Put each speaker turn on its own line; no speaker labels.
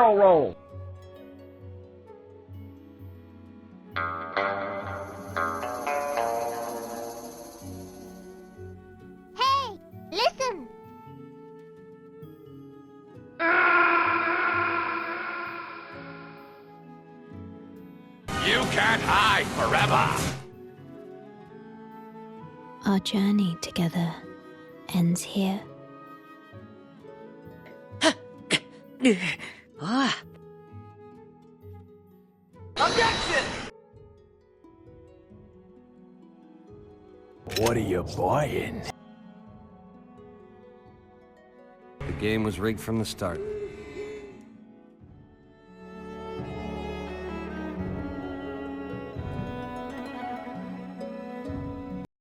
barrel roll.
Hey, listen!
You can't hide forever!
Our journey together ends here.
Objection!
What are you buying?
The game was rigged from the start.